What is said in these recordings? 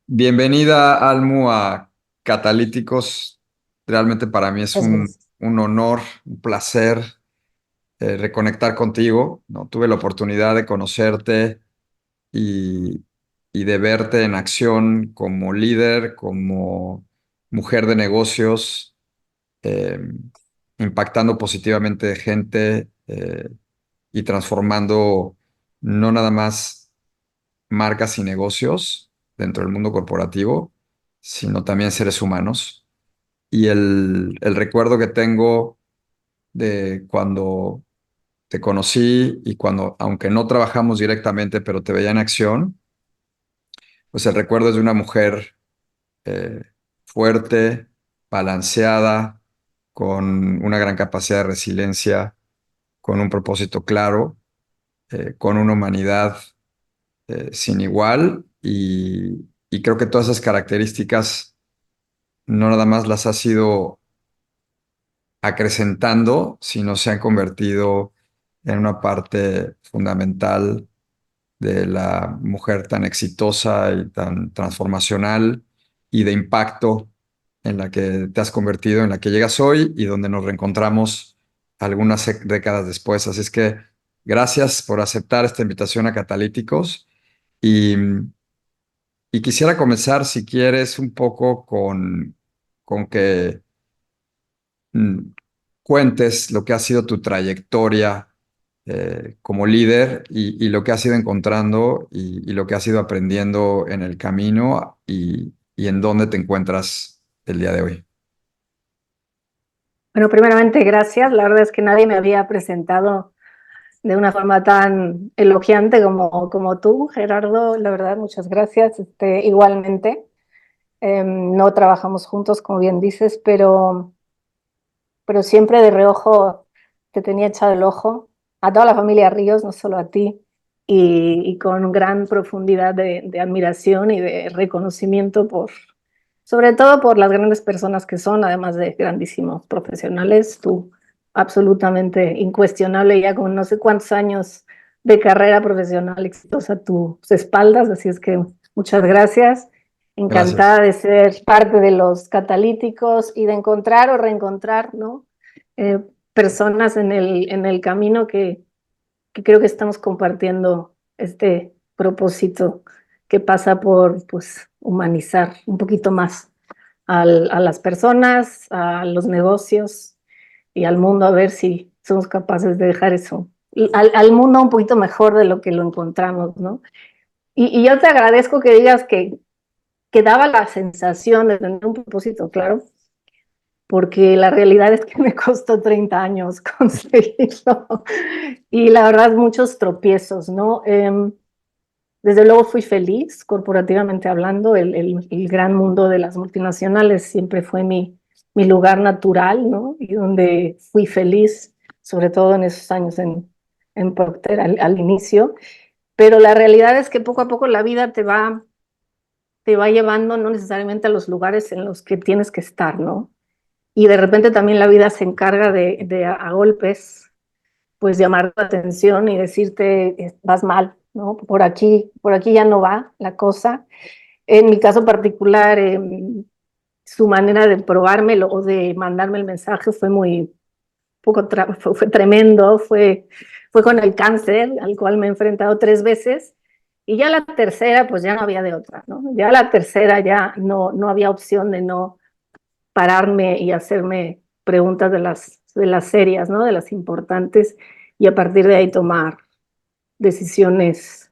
Bienvenida, Almu, a Catalíticos. Realmente para mí es Muchas gracias. un honor, un placer reconectar contigo, ¿no? Tuve la oportunidad de conocerte y, y de verte en acción como líder, como mujer de negocios, eh, impactando positivamente gente y transformando no nada más marcas y negocios dentro del mundo corporativo, sino también seres humanos. Y el recuerdo que tengo de cuando te conocí y cuando, aunque no trabajamos directamente, pero te veía en acción, pues el recuerdo es de una mujer eh, fuerte, balanceada, con una gran capacidad de resiliencia, con un propósito claro, con una humanidad sin igual y creo que todas esas características no nada más las has ido acrecentando, sino se han convertido en una parte fundamental de la mujer tan exitosa y tan transformacional y de impacto en la que te has convertido, en la que llegas hoy y donde nos reencontramos algunas décadas después. Así es que gracias por aceptar esta invitación a Catalíticos y y quisiera comenzar, si quieres, un poco con que mm, cuentes lo que ha sido tu trayectoria como líder y lo que has ido encontrando y lo que has ido aprendiendo en el camino y en dónde te encuentras el día de hoy. Bueno, primeramente, gracias. La verdad es que nadie me había presentado de una forma tan elogiante como tú, Gerardo. La verdad, muchas gracias. Igualmente, no trabajamos juntos, como bien dices, pero siempre de reojo te tenía echado el ojo a toda la familia Ríos, no solo a ti, y con gran profundidad de admiración y de reconocimiento sobre todo por las grandes personas que son, además de grandísimos profesionales. Tú, absolutamente incuestionable, ya con no sé cuántos años de carrera profesional exitosa a tus espaldas, así es que muchas gracias. Gracias. Encantada de ser parte de los catalíticos y de encontrar o reencontrar, ¿no? Eh, Personas en el camino que creo que estamos compartiendo este propósito que pasa por pues, humanizar un poquito más a las personas, a los negocios y al mundo, a ver si somos capaces de dejar eso, y al mundo un poquito mejor de lo que lo encontramos, ¿no? Y yo te agradezco que digas que daba la sensación de tener un propósito claro, porque la realidad es que me costó 30 años conseguirlo y la verdad muchos tropiezos, ¿no? Desde luego fui feliz, corporativamente hablando, el gran mundo de las multinacionales siempre fue mi lugar natural, ¿no? Y donde fui feliz, sobre todo en esos años en Procter al inicio, pero la realidad es que poco a poco la vida te va llevando no necesariamente a los lugares en los que tienes que estar, ¿no? Y de repente también la vida se encarga de a golpes, pues llamar la atención y decirte, vas mal, ¿no? Por aquí ya no va la cosa. En mi caso particular, su manera de probármelo o de mandarme el mensaje fue muy, fue tremendo, fue con el cáncer al cual me he enfrentado 3 veces. Y ya la tercera, pues ya no había de otra, ¿no? Ya la tercera ya no había opción de no pararme y hacerme preguntas de las serias, ¿no? De las importantes, y a partir de ahí tomar decisiones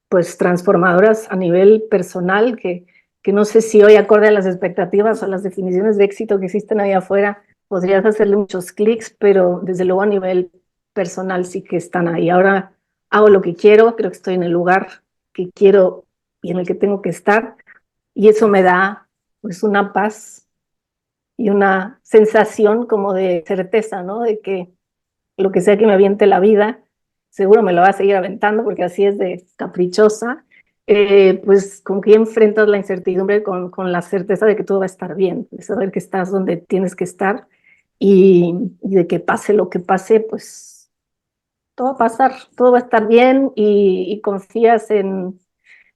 pues transformadoras a nivel personal que no sé si hoy acorde a las expectativas o a las definiciones de éxito que existen ahí afuera, podrías hacerle muchos clics, pero desde luego a nivel personal sí que están ahí. Ahora hago lo que quiero, creo que estoy en el lugar que quiero y en el que tengo que estar, y eso me da pues una paz y una sensación como de certeza, ¿no? De que lo que sea que me aviente la vida, seguro me lo va a seguir aventando porque así es de caprichosa. Pues como que ya enfrentas la incertidumbre con la certeza de que todo va a estar bien, de saber que estás donde tienes que estar y de que pase lo que pase, pues todo va a pasar, todo va a estar bien y confías en,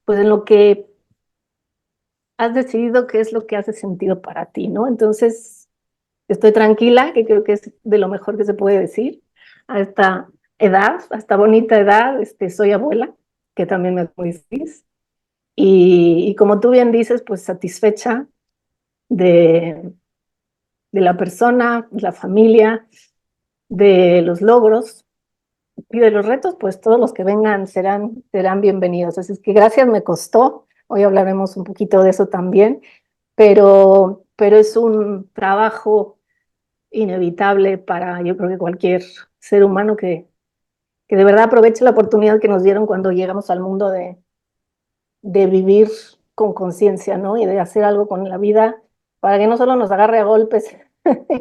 pues, en lo que has decidido qué es lo que hace sentido para ti, ¿no? Entonces, estoy tranquila, que creo que es de lo mejor que se puede decir a esta edad, a esta bonita edad. Soy abuela, que también me hace muy feliz. Y como tú bien dices, pues satisfecha de, de la persona, de la familia, de los logros y de los retos, pues todos los que vengan serán bienvenidos. Así es que gracias, me costó. Hoy hablaremos un poquito de eso también, pero es un trabajo inevitable para, yo creo que cualquier ser humano que de verdad aproveche la oportunidad que nos dieron cuando llegamos al mundo de vivir con conciencia, ¿no? Y de hacer algo con la vida para que no solo nos agarre a golpes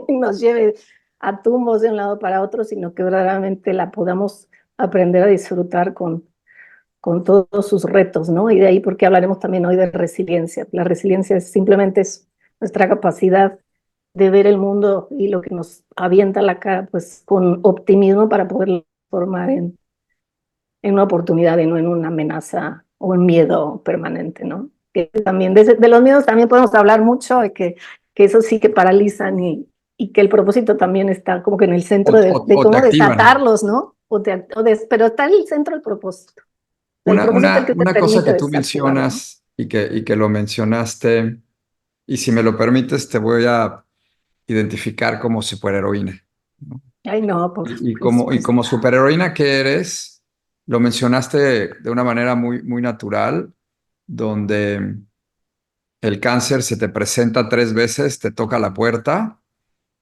y nos lleve a tumbos de un lado para otro, sino que verdaderamente la podamos aprender a disfrutar con todos sus retos, ¿no? Y de ahí porque hablaremos también hoy de resiliencia. La resiliencia simplemente es nuestra capacidad de ver el mundo y lo que nos avienta la cara, pues con optimismo para poder formar en una oportunidad y no en una amenaza o un miedo permanente, ¿no? Que también de los miedos también podemos hablar mucho, de que eso sí que paralizan y que el propósito también está como que en el centro de O te cómo activan. desatarlos, ¿no? Pero está en el centro del propósito. El propósito es el que te Una cosa permite que tú desactivarlo, ¿no? mencionas y que lo mencionaste, y si me lo permites, te voy a identificar como superheroína, ¿no? Ay, no, Y pues, como superheroína que eres, lo mencionaste de una manera muy natural, donde el cáncer se te presenta 3 veces, te toca la puerta,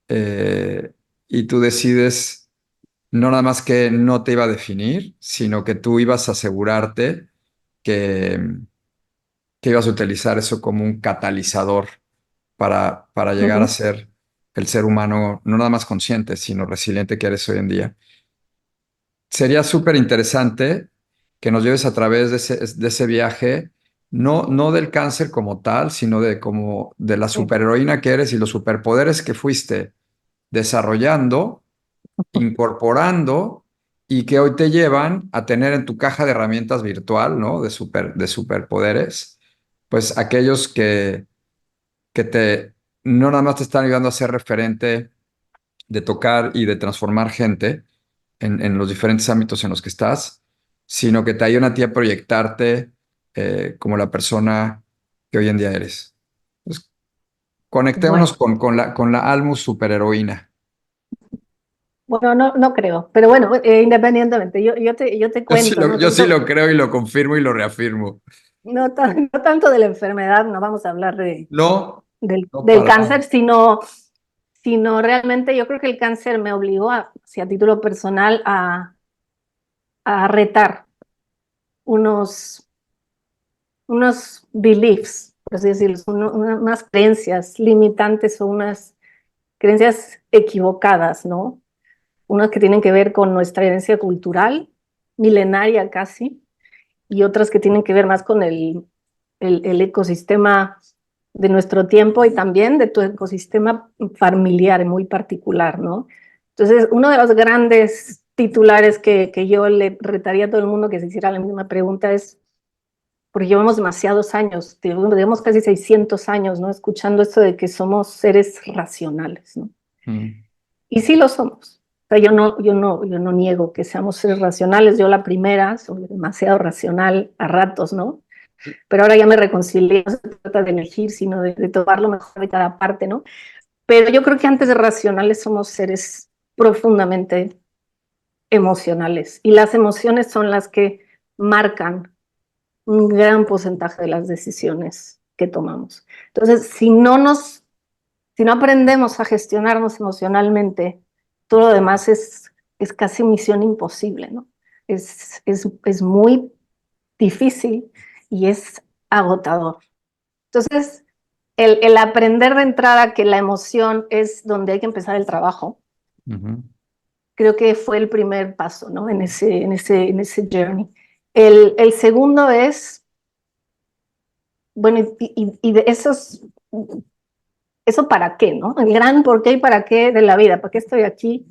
eh, y tú decides no nada más que no te iba a definir, sino que tú ibas a asegurarte que, que ibas a utilizar eso como un catalizador para llegar a ujú, ser el ser humano, no nada más consciente, sino resiliente que eres hoy en día. Sería súper interesante que nos lleves a través de ese viaje, no del cáncer como tal, sino de la sí, superheroína que eres y los superpoderes que fuiste desarrollando, incorporando y que hoy te llevan a tener en tu caja de herramientas virtual, ¿no? De superpoderes, pues aquellos que no nada más te están ayudando a ser referente de tocar y de transformar gente en los diferentes ámbitos en los que estás, sino que te ayudan a ti a proyectarte como la persona que hoy en día eres. Entonces, conectémonos bueno. con la Almus superheroína. Bueno, no creo, pero bueno, independientemente, yo te cuento, ¿no? Yo sí Tanto, lo creo y lo confirmo y lo reafirmo. no tanto de la enfermedad, no vamos a hablar No, no del para nada. cáncer, sino realmente yo creo que el cáncer me obligó, si a título personal, a retar unos, unos beliefs, por así decirlo, unas creencias limitantes o unas creencias equivocadas, ¿no? Unas que tienen que ver con nuestra herencia cultural, milenaria casi, y otras que tienen que ver más con el ecosistema de nuestro tiempo y también de tu ecosistema familiar muy particular, ¿no? Entonces, uno de los grandes titulares que yo le retaría a todo el mundo que se hiciera la misma pregunta es, porque llevamos demasiados años, digamos casi 600 años, ¿no? Escuchando esto de que somos seres racionales, ¿no? Mm, Y sí lo somos. O sea, yo no niego que seamos seres racionales. Yo la primera, soy demasiado racional a ratos, ¿no? Pero ahora ya me reconcilié, no se trata de elegir, sino de tomar lo mejor de cada parte, ¿no? Pero yo creo que antes de racionales somos seres profundamente emocionales y las emociones son las que marcan un gran porcentaje de las decisiones que tomamos. Entonces, si no aprendemos a gestionarnos emocionalmente, todo lo demás es casi misión imposible, ¿no? Es muy difícil y es agotador. Entonces, el aprender de entrada que la emoción es donde hay que empezar el trabajo, ujú. creo que fue el primer paso, ¿no? En ese journey. El segundo es, bueno, y de eso para qué, ¿no? El gran por qué y para qué de la vida, ¿para qué estoy aquí?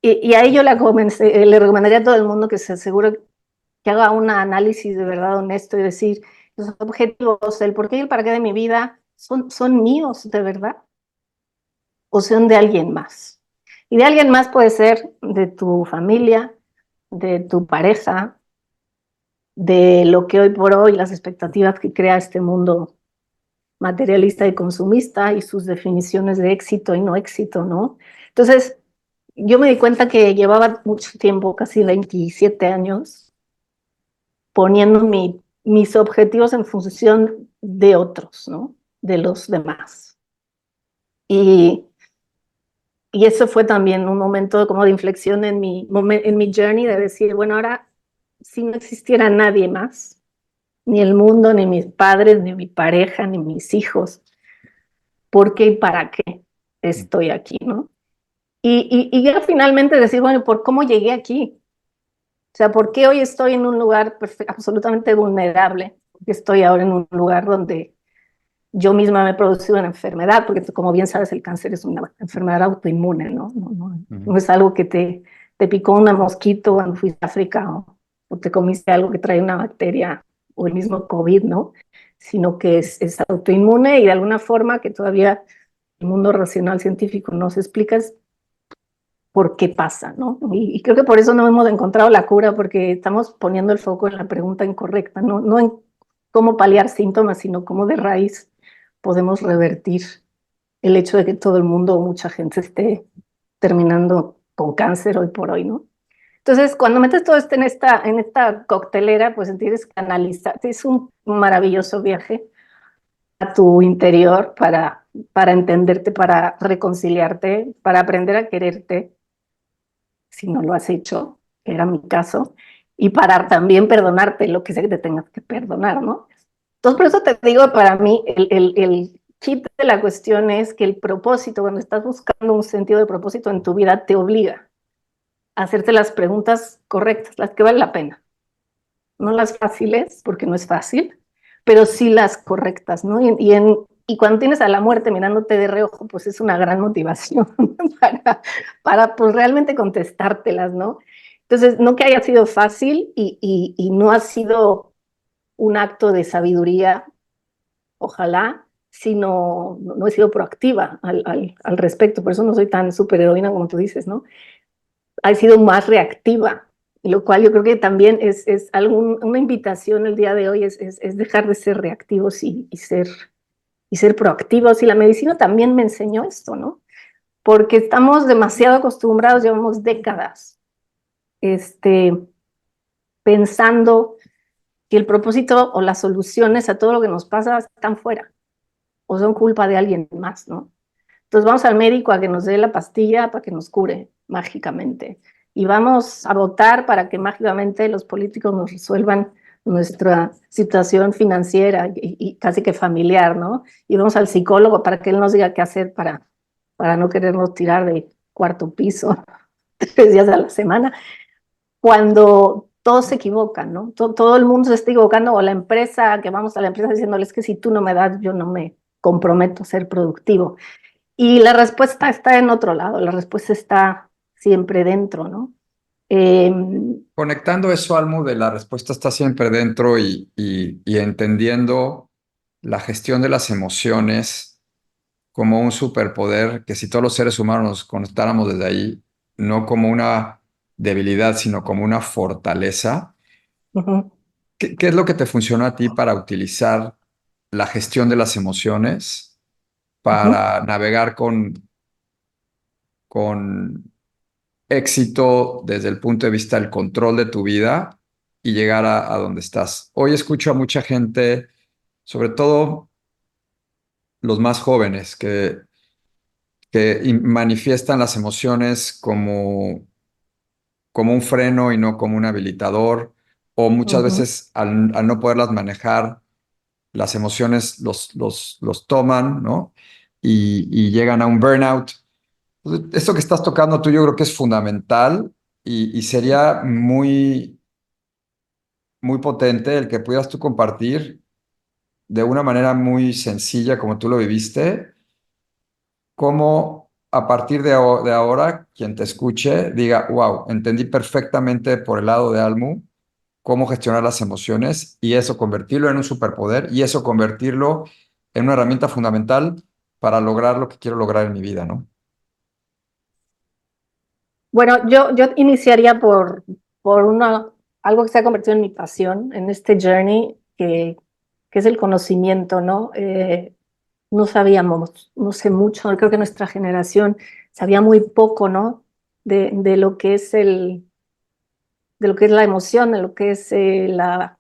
Y ahí yo le recomendaría a todo el mundo que se asegure que haga un análisis de verdad honesto y decir, Los objetivos, el por qué y el para qué de mi vida son míos de verdad o son de alguien más. Y de alguien más puede ser de tu familia, de tu pareja, de lo que hoy por hoy, las expectativas que crea este mundo materialista y consumista y sus definiciones de éxito y no éxito, ¿no? Entonces, yo me di cuenta que llevaba mucho tiempo, casi 27 años, poniendo mis objetivos en función de otros, ¿no? De los demás. Y, y eso fue también un momento como de inflexión en mi journey de decir, bueno, ahora si no existiera nadie más, ni el mundo, ni mis padres, ni mi pareja, ni mis hijos, ¿por qué y para qué estoy aquí, no? Y ya finalmente decir, bueno, ¿por cómo llegué aquí? O sea, ¿por qué hoy estoy en un lugar absolutamente vulnerable? Porque estoy ahora en un lugar donde yo misma me he producido una enfermedad, porque como bien sabes, el cáncer es una enfermedad autoinmune, ¿no? No es algo que te picó una mosquito cuando fuiste a África o te comiste algo que trae una bacteria o el mismo COVID, ¿no? Sino que es autoinmune y de alguna forma que todavía el mundo racional científico no se explica es por qué pasa, ¿no? Y creo que por eso no hemos encontrado la cura, porque estamos poniendo el foco en la pregunta incorrecta, no en cómo paliar síntomas, sino cómo de raíz podemos revertir el hecho de que todo el mundo o mucha gente esté terminando con cáncer hoy por hoy, ¿no? Entonces, cuando metes todo esto en esta coctelera, pues tienes que analizar, es un maravilloso viaje a tu interior para entenderte, para reconciliarte, para aprender a quererte, si no lo has hecho, que era mi caso, y para también perdonarte lo que sea que te tengas que perdonar, ¿no? Entonces, por eso te digo, para mí, el chip de la cuestión es que el propósito, cuando estás buscando un sentido de propósito en tu vida, te obliga a hacerte las preguntas correctas, las que valen la pena. No las fáciles, porque no es fácil, pero sí las correctas, ¿no? Y cuando tienes a la muerte mirándote de reojo, pues es una gran motivación para pues realmente contestártelas, ¿no? Entonces, no que haya sido fácil y no ha sido un acto de sabiduría, ojalá, sino no he sido proactiva al respecto, por eso no soy tan superheroína como tú dices, ¿no? Ha sido más reactiva, lo cual yo creo que también es una invitación el día de hoy, es dejar de ser reactivos y ser proactivos. Y la medicina también me enseñó esto, ¿no? Porque estamos demasiado acostumbrados, llevamos décadas este, pensando que el propósito o las soluciones a todo lo que nos pasa están fuera o son culpa de alguien más, ¿no? Entonces vamos al médico a que nos dé la pastilla para que nos cure mágicamente. Y vamos a votar para que mágicamente los políticos nos resuelvan nuestra situación financiera y casi que familiar, ¿no? Y vamos al psicólogo para que él nos diga qué hacer para no querernos tirar de cuarto piso 3 días a la semana, cuando todos se equivocan, ¿no? Todo el mundo se está equivocando, o la empresa, que vamos a la empresa diciéndoles que si tú no me das, yo no me comprometo a ser productivo. Y la respuesta está en otro lado, la respuesta está siempre dentro, ¿no? Eh, Conectando eso, Almu, de la respuesta está siempre dentro y entendiendo la gestión de las emociones como un superpoder, que si todos los seres humanos nos conectáramos desde ahí, no como una debilidad, sino como una fortaleza. uh-huh, ¿Qué es lo que te funcionó a ti para utilizar la gestión de las emociones uh-huh. para navegar con éxito desde el punto de vista del control de tu vida y llegar a donde estás? Hoy escucho a mucha gente, sobre todo los más jóvenes, que manifiestan las emociones como un freno y no como un habilitador, o muchas Uh-huh. veces al no poderlas manejar, las emociones los toman, ¿no? Y llegan a un burnout. Entonces, esto que estás tocando tú yo creo que es fundamental y sería muy potente el que pudieras tú compartir de una manera muy sencilla como tú lo viviste, cómo a partir de ahora quien te escuche diga, wow, entendí perfectamente por el lado de Almu cómo gestionar las emociones y eso convertirlo en un superpoder y eso convertirlo en una herramienta fundamental para lograr lo que quiero lograr en mi vida, ¿no? Bueno, yo iniciaría por algo que se ha convertido en mi pasión, en este journey, que es el conocimiento, ¿no? No sabíamos, no sé mucho, creo que nuestra generación sabía muy poco, ¿no? De lo que es de lo que es la emoción, de lo que es la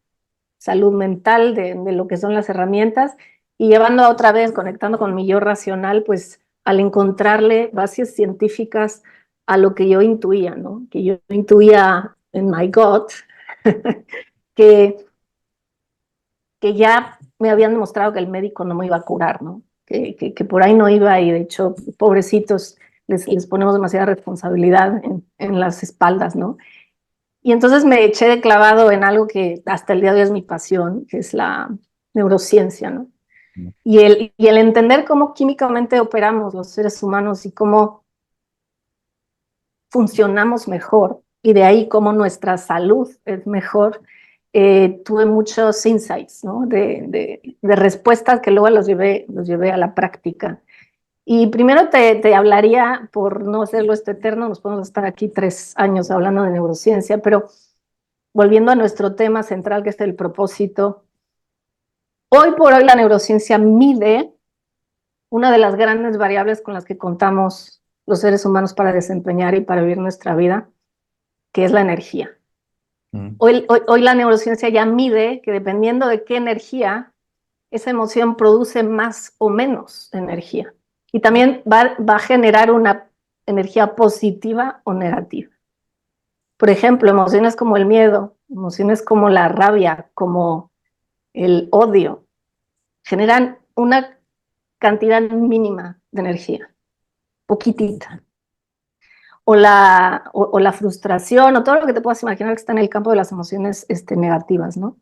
salud mental, de lo que son las herramientas, y llevando a otra vez, conectando con mi yo racional, pues al encontrarle bases científicas a lo que yo intuía, ¿no? Que yo intuía en my gut, que, que ya me habían demostrado que el médico no me iba a curar, ¿no? Que por ahí no iba y de hecho, pobrecitos, les ponemos demasiada responsabilidad en las espaldas, ¿no? Y entonces me eché de clavado en algo que hasta el día de hoy es mi pasión, que es la neurociencia, ¿no? Y el entender cómo químicamente operamos los seres humanos y cómo funcionamos mejor, y de ahí cómo nuestra salud es mejor, tuve muchos insights, ¿no? De respuestas que luego los llevé a la práctica. Y primero te hablaría, por no hacerlo esto eterno, nos podemos estar aquí 3 años hablando de neurociencia, pero volviendo a nuestro tema central, que es el propósito, hoy por hoy la neurociencia mide una de las grandes variables con las que contamos los seres humanos para desempeñar y para vivir nuestra vida, que es la energía. Mm. Hoy la neurociencia ya mide que dependiendo de qué energía, esa emoción produce más o menos energía. Y también va a generar una energía positiva o negativa. Por ejemplo, emociones como el miedo, emociones como la rabia, como el odio, generan una cantidad mínima de energía, poquitita. O la frustración, o todo lo que te puedas imaginar que está en el campo de las emociones negativas, ¿no?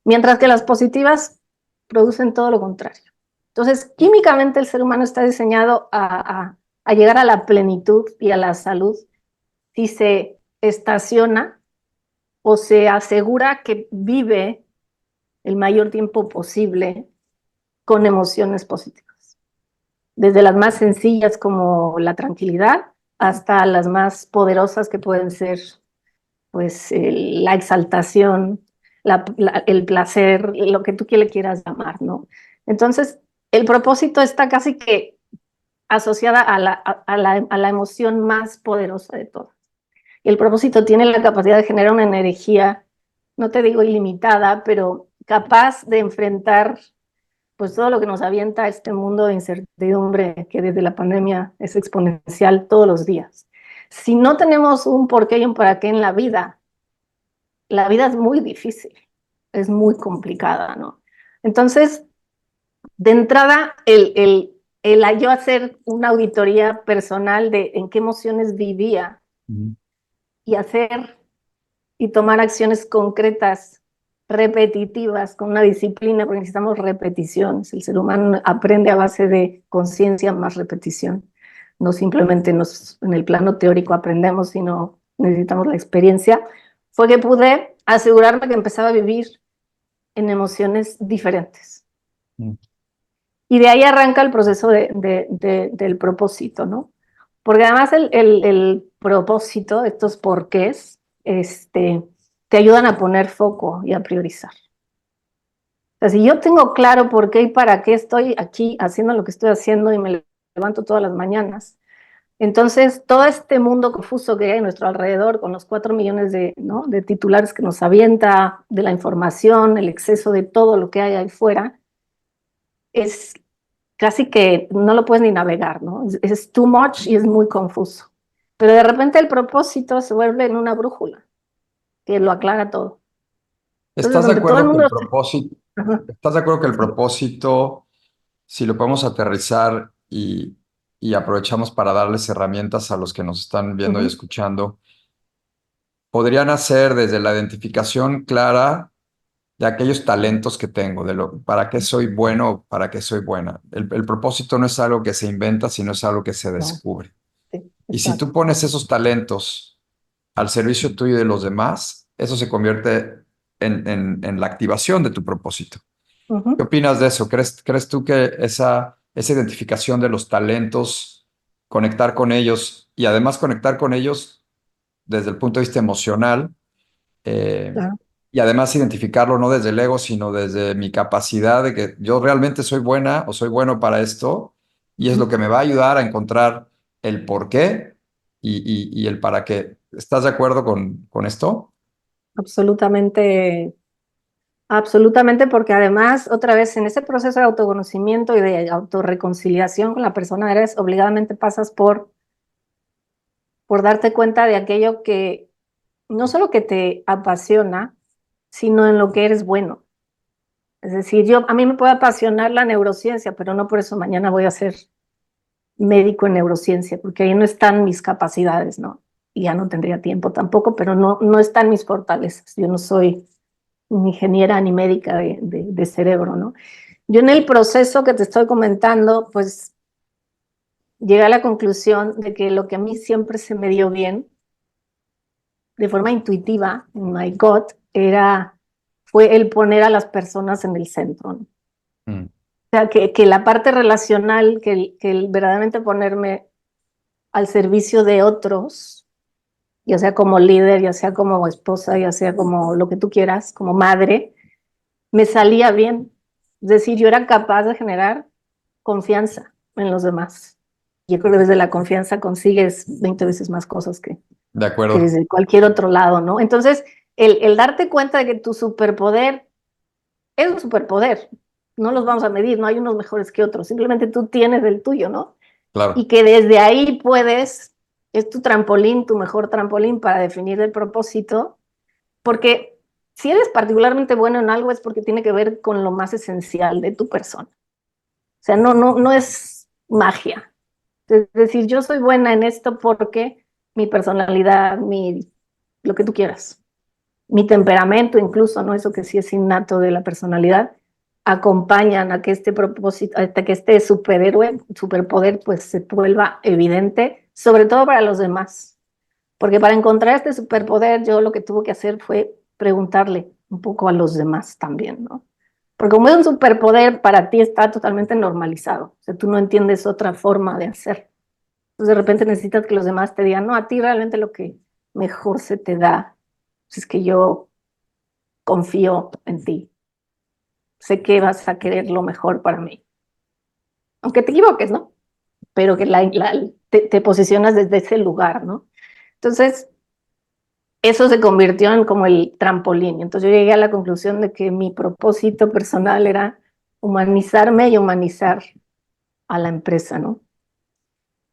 Mientras que las positivas producen todo lo contrario. Entonces, químicamente el ser humano está diseñado a llegar a la plenitud y a la salud si se estaciona o se asegura que vive el mayor tiempo posible con emociones positivas. Desde las más sencillas como la tranquilidad hasta las más poderosas que pueden ser pues la exaltación, el placer, lo que tú le quieras llamar, ¿no? Entonces, el propósito está casi que asociada a la emoción más poderosa de todas. Y el propósito tiene la capacidad de generar una energía, no te digo ilimitada, pero capaz de enfrentar pues todo lo que nos avienta este mundo de incertidumbre que desde la pandemia es exponencial todos los días. Si no tenemos un porqué y un para qué en la vida es muy difícil, es muy complicada, ¿no? Entonces, de entrada, el yo hacer una auditoría personal de en qué emociones vivía Mm. y hacer y tomar acciones concretas, repetitivas, con una disciplina, porque necesitamos repeticiones. El ser humano aprende a base de conciencia más repetición. No simplemente en el plano teórico aprendemos, sino necesitamos la experiencia. Fue que pude asegurarme que empezaba a vivir en emociones diferentes. Mm. Y de ahí arranca el proceso del propósito, ¿no? Porque además el propósito, estos porqués, te ayudan a poner foco y a priorizar. O sea, si yo tengo claro por qué y para qué estoy aquí haciendo lo que estoy haciendo y me levanto todas las mañanas, entonces todo este mundo confuso que hay a nuestro alrededor, con los 4 millones ¿no? de titulares que nos avienta, de la información, el exceso de todo lo que hay ahí fuera, es casi que no lo puedes ni navegar, ¿no? Es too much y es muy confuso. Pero de repente el propósito se vuelve en una brújula que lo aclara todo. Entonces, ¿Estás de donde todo el acuerdo que el mundo... propósito, Ajá, estás de acuerdo que el sí. propósito, si lo podemos aterrizar y aprovechamos para darles herramientas a los que nos están viendo y Uh-huh. escuchando, podrían hacer desde la identificación clara de aquellos talentos que tengo, de lo, para qué soy bueno, para qué soy buena? El propósito no es algo que se inventa, sino es algo que se No, descubre. sí, Y si tú exacto. pones esos talentos al servicio tuyo y de los demás, eso se convierte en la activación de tu propósito. ¿Qué Ujú. opinas de eso? ¿Crees tú que esa identificación de los talentos, conectar con ellos y además conectar con ellos desde el punto de vista emocional, eh, Claro. y además identificarlo no desde el ego, sino desde mi capacidad de que yo realmente soy buena o soy bueno para esto y es lo Ujú. que me va a ayudar a encontrar el por qué y el para qué? ¿Estás de acuerdo con esto? Absolutamente, absolutamente, porque además, otra vez, en ese proceso de autoconocimiento y de autorreconciliación con la persona, eres obligadamente pasas por darte cuenta de aquello que no solo que te apasiona, sino en lo que eres bueno. Es decir, a mí me puede apasionar la neurociencia, pero no por eso mañana voy a ser médico en neurociencia, porque ahí no están mis capacidades, ¿no? Y ya no tendría tiempo tampoco, pero no están mis fortalezas. Yo no soy ni ingeniera ni médica de cerebro, ¿no? Yo en el proceso que te estoy comentando, pues llegué a la conclusión de que lo que a mí siempre se me dio bien, de forma intuitiva, en my gut, fue el poner a las personas en el centro, ¿no? Mm. O sea, que la parte relacional, que el verdaderamente ponerme al servicio de otros, ya sea como líder, ya sea como esposa, ya sea como lo que tú quieras, como madre, me salía bien. Es decir, yo era capaz de generar confianza en los demás. Yo creo que desde la confianza consigues 20 veces más cosas De que acuerdo, desde cualquier otro lado, ¿no? Entonces, el darte cuenta de que tu superpoder es un superpoder, no los vamos a medir, no hay unos mejores que otros, simplemente tú tienes el tuyo, ¿no? Y claro, que desde ahí puedes, es tu trampolín, tu mejor trampolín para definir el propósito, porque si eres particularmente bueno en algo es porque tiene que ver con lo más esencial de tu persona. O sea, no es magia. Es decir, yo soy buena en esto porque mi personalidad, lo que tú quieras, mi temperamento incluso, ¿no? Eso que sí es innato de la personalidad, acompañan a que este propósito, hasta que este superhéroe, superpoder, pues se vuelva evidente, sobre todo para los demás. Porque para encontrar este superpoder, yo lo que tuve que hacer fue preguntarle un poco a los demás también, ¿no? Porque como es un superpoder, para ti está totalmente normalizado. O sea, tú no entiendes otra forma de hacer. Entonces, de repente necesitas que los demás te digan, no, a ti realmente lo que mejor se te da, pues es que yo confío en ti. Sé que vas a querer lo mejor para mí. Aunque te equivoques, ¿no? Pero que te posicionas desde ese lugar, ¿no? Entonces, eso se convirtió en como el trampolín. Entonces yo llegué a la conclusión de que mi propósito personal era humanizarme y humanizar a la empresa, ¿no?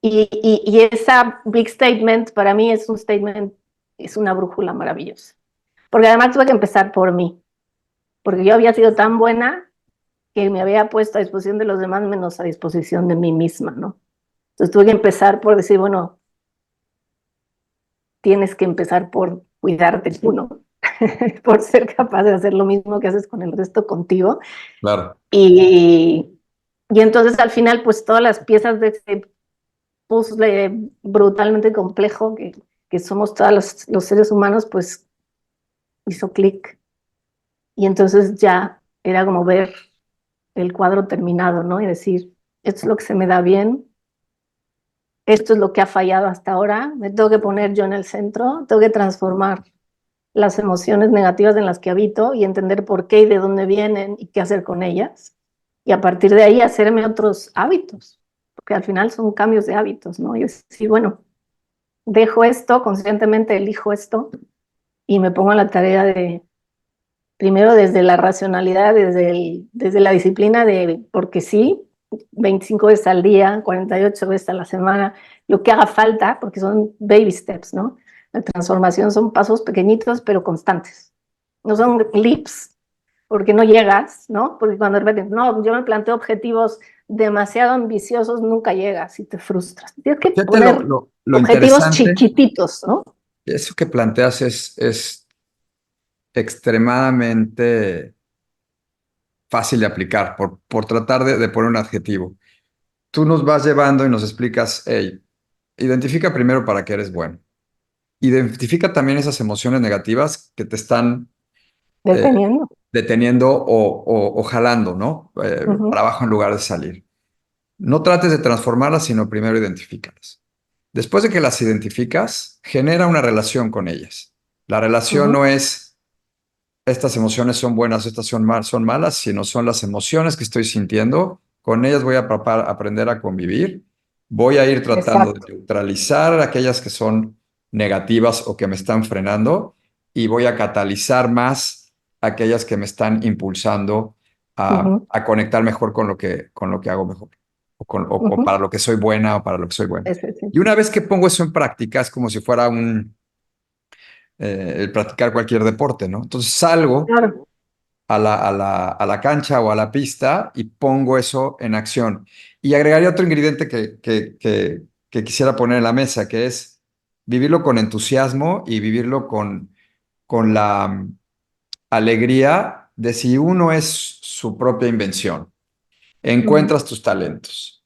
Y esa big statement para mí es un statement, es una brújula maravillosa. Porque además tuve que empezar por mí, porque yo había sido tan buena que me había puesto a disposición de los demás menos a disposición de mí misma, ¿no? Entonces tuve que empezar por decir, bueno, tienes que empezar por cuidarte tú, ¿no? Por ser capaz de hacer lo mismo que haces con el resto contigo. claro. Y, y entonces al final, pues todas las piezas de este puzzle brutalmente complejo que somos todos los seres humanos, pues hizo clic. Y entonces ya era como ver el cuadro terminado, ¿no? Y decir, esto es lo que se me da bien, esto es lo que ha fallado hasta ahora, me tengo que poner yo en el centro, tengo que transformar las emociones negativas en las que habito y entender por qué y de dónde vienen y qué hacer con ellas. Y a partir de ahí hacerme otros hábitos, porque al final son cambios de hábitos, ¿no? Y sí, bueno, dejo esto, conscientemente elijo esto y me pongo a la tarea de, primero desde la racionalidad, desde la disciplina de, porque sí, 25 veces al día, 48 veces a la semana, lo que haga falta, porque son baby steps, ¿no? La transformación son pasos pequeñitos pero constantes. No son leaps, porque no llegas, ¿no? Porque cuando de repente, no, yo me planteo objetivos demasiado ambiciosos, nunca llegas y te frustras. Tienes que Fíjate poner lo objetivos interesante, chiquititos, ¿no? eso que planteas es extremadamente fácil de aplicar por tratar de poner un adjetivo. Tú nos vas llevando y nos explicas, hey, identifica primero para qué eres bueno. Identifica también esas emociones negativas que te están eh, Deteniendo. deteniendo o jalando, ¿no? Para Ujú, abajo en lugar de salir. No trates de transformarlas, sino primero identifícalas. Después de que las identificas, genera una relación con ellas. La relación ujú, no es estas emociones son buenas, estas son malas, sino son las emociones que estoy sintiendo. Con ellas voy a aprender a convivir. Voy a ir tratando de exacto. neutralizar aquellas que son negativas o que me están frenando y voy a catalizar más aquellas que me están impulsando Ujú, a conectar mejor con lo que hago mejor o ujú. para lo que soy buena o para lo que soy bueno. Ese sí. Y una vez que pongo eso en práctica, es como si fuera el practicar cualquier deporte, ¿no? Entonces salgo Claro. a la cancha o a la pista y pongo eso en acción. Y agregaría otro ingrediente que quisiera poner en la mesa, que es vivirlo con entusiasmo y vivirlo con la alegría de si uno es su propia invención. Ujú, Encuentras tus talentos,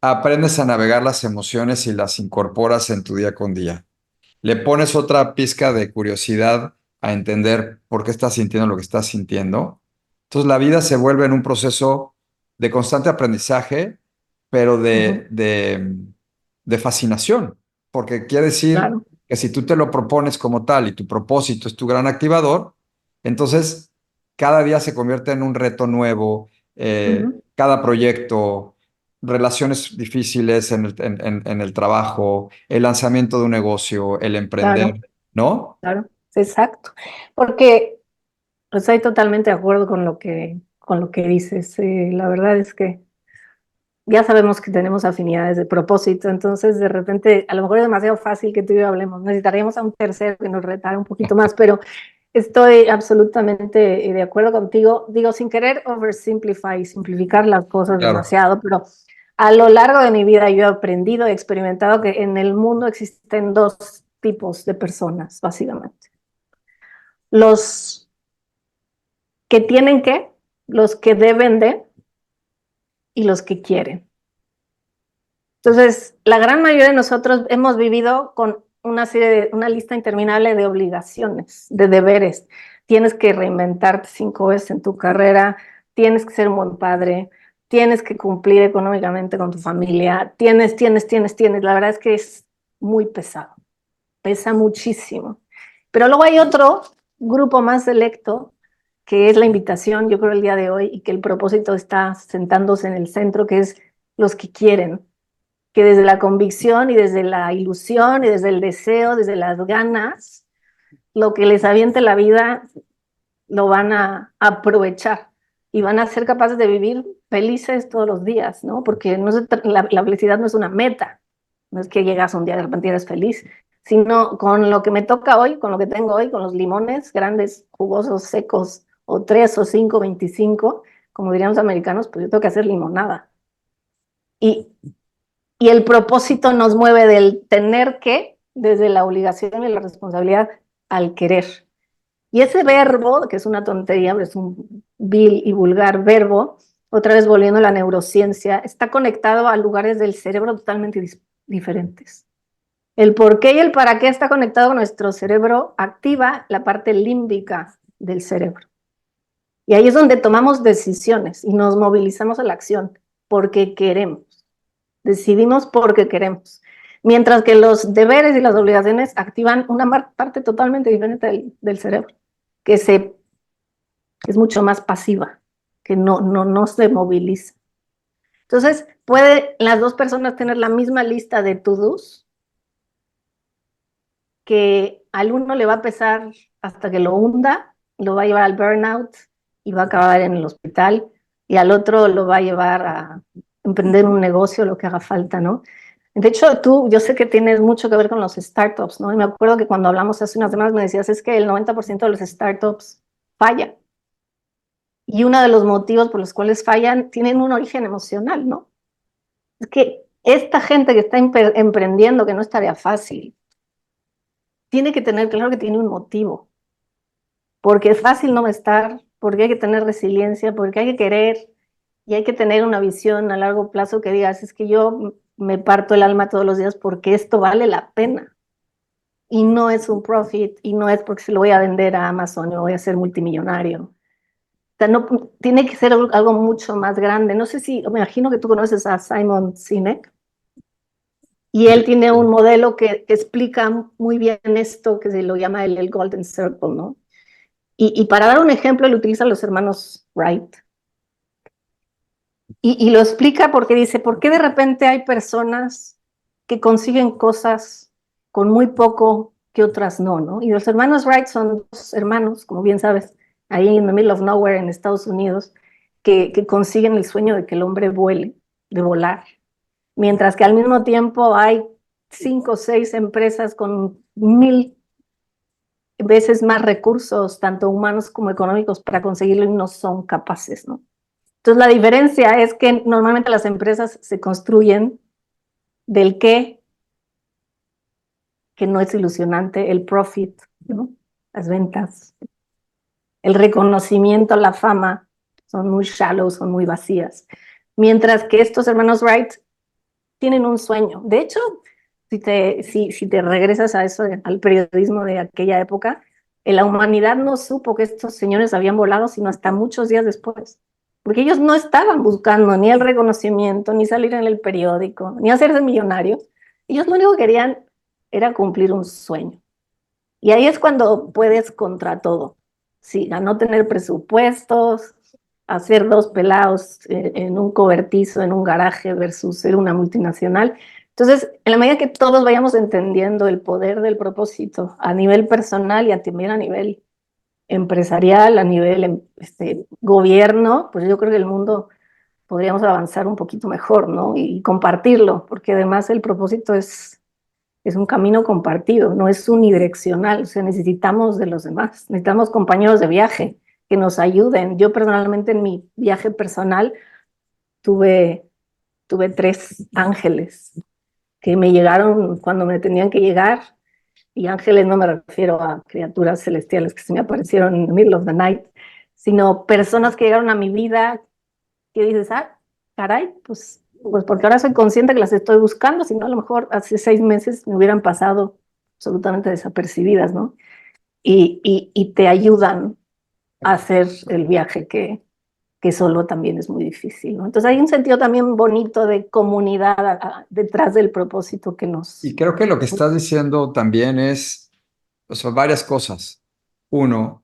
aprendes a navegar las emociones y las incorporas en tu día con día. Le pones otra pizca de curiosidad a entender por qué estás sintiendo lo que estás sintiendo. Entonces la vida se vuelve en un proceso de constante aprendizaje, pero ujú, de fascinación, porque quiere decir claro. que si tú te lo propones como tal y tu propósito es tu gran activador, entonces cada día se convierte en un reto nuevo, Ujú, cada proyecto, relaciones difíciles en el trabajo, el lanzamiento de un negocio, el claro, emprender, ¿no? claro. Exacto. Porque estoy totalmente de acuerdo con lo que dices. La verdad es que ya sabemos que tenemos afinidades de propósito, entonces de repente a lo mejor es demasiado fácil que tú y yo hablemos. Necesitaríamos a un tercero que nos retara un poquito más, pero estoy absolutamente de acuerdo contigo. Digo, sin querer oversimplify y simplificar las cosas Claro, demasiado, pero a lo largo de mi vida yo he aprendido, he experimentado que en el mundo existen dos tipos de personas, básicamente. Los que tienen que, los que deben de y los que quieren. Entonces, la gran mayoría de nosotros hemos vivido con una lista interminable de obligaciones, de deberes. Tienes que reinventarte 5 veces en tu carrera, tienes que ser un buen padre, tienes que cumplir económicamente con tu familia, tienes. La verdad es que es muy pesado, pesa muchísimo. Pero luego hay otro grupo más selecto, que es la invitación, yo creo, el día de hoy, y que el propósito está sentándose en el centro, que es los que desde la convicción y desde la ilusión y desde el deseo, desde las ganas, lo que les aviente la vida lo van a aprovechar y van a ser capaces de vivir felices todos los días, ¿no? Porque no la felicidad no es una meta, no es que llegas un día de repente y eres feliz, sino con lo que me toca hoy, con lo que tengo hoy, con los limones grandes, jugosos, secos, o 3 o 5, 25, como dirían los americanos, pues yo tengo que hacer limonada. Y y el propósito nos mueve del tener que, desde la obligación y la responsabilidad, al querer. Y ese verbo, que es una tontería, pero es un vil y vulgar verbo, otra vez volviendo a la neurociencia, está conectado a lugares del cerebro totalmente diferentes. El por qué y el para qué está conectado con nuestro cerebro, activa la parte límbica del cerebro. Y ahí es donde tomamos decisiones y nos movilizamos a la acción, porque queremos. Decidimos porque queremos. Mientras que los deberes y las obligaciones activan una parte totalmente diferente del cerebro, que, se, que es mucho más pasiva, que no se moviliza. Entonces, puede las dos personas tener la misma lista de to-dos, que al uno le va a pesar hasta que lo hunda, lo va a llevar al burnout y va a acabar en el hospital, y al otro lo va a llevar a emprender un negocio, lo que haga falta, ¿no? De hecho, tú, yo sé que tienes mucho que ver con los startups, ¿no? Y me acuerdo que cuando hablamos hace unas semanas me decías, es que el 90% de los startups falla. Y uno de los motivos por los cuales fallan tienen un origen emocional, ¿no? Es que esta gente que está emprendiendo, que no es tarea fácil, tiene que tener claro que tiene un motivo, porque es fácil no estar, porque hay que tener resiliencia, porque hay que querer y hay que tener una visión a largo plazo que digas, es que yo me parto el alma todos los días porque esto vale la pena. y no es un profit y no es porque se lo voy a vender a Amazon y voy a ser multimillonario. O sea, no, tiene que ser algo mucho más grande. No sé si, me imagino que tú conoces a Simon Sinek y él tiene un modelo que explica muy bien esto que se lo llama el Golden Circle, ¿no? Y para dar un ejemplo, él utiliza a los hermanos Wright. Y lo explica porque dice, ¿por qué de repente hay personas que consiguen cosas con muy poco que otras no, ¿no? Y los hermanos Wright son dos hermanos, como bien sabes, ahí en the middle of nowhere en Estados Unidos, que consiguen el sueño de que el hombre vuele, de volar, mientras que al mismo tiempo hay 5 o 6 empresas con 1000 veces más recursos, tanto humanos como económicos, para conseguirlo y no son capaces, ¿no? Entonces, la diferencia es que normalmente las empresas se construyen del qué, que no es ilusionante, el profit, ¿no? Las ventas, el reconocimiento, la fama, son muy shallow, son muy vacías. Mientras que estos hermanos Wright tienen un sueño. De hecho, si te regresas a eso, al periodismo de aquella época, la humanidad no supo que estos señores habían volado sino hasta muchos días después. Porque ellos no estaban buscando ni el reconocimiento, ni salir en el periódico, ni hacerse millonarios. Ellos lo único que querían era cumplir un sueño. Y ahí es cuando puedes contra todo. Sí, a no tener presupuestos, hacer dos pelados en un cobertizo, en un garaje versus ser una multinacional. Entonces, en la medida que todos vayamos entendiendo el poder del propósito a nivel personal y también a nivel empresarial, a nivel gobierno, pues yo creo que el mundo podríamos avanzar un poquito mejor, ¿no? Y compartirlo, porque además el propósito es un camino compartido, no es unidireccional, o sea, necesitamos de los demás, necesitamos compañeros de viaje que nos ayuden. Yo personalmente en mi viaje personal tuve, tuve 3 ángeles que me llegaron cuando me tenían que llegar, y ángeles no me refiero a criaturas celestiales que se me aparecieron en the middle of the night, sino personas que llegaron a mi vida que dices, ah, caray, pues porque ahora soy consciente que las estoy buscando, si no a lo mejor hace 6 meses me hubieran pasado absolutamente desapercibidas, ¿no? Y te ayudan a hacer el viaje que solo también es muy difícil, ¿no? Entonces hay un sentido también bonito de comunidad detrás del propósito que Y nos... creo que lo que estás diciendo también es, o sea, varias cosas. Uno,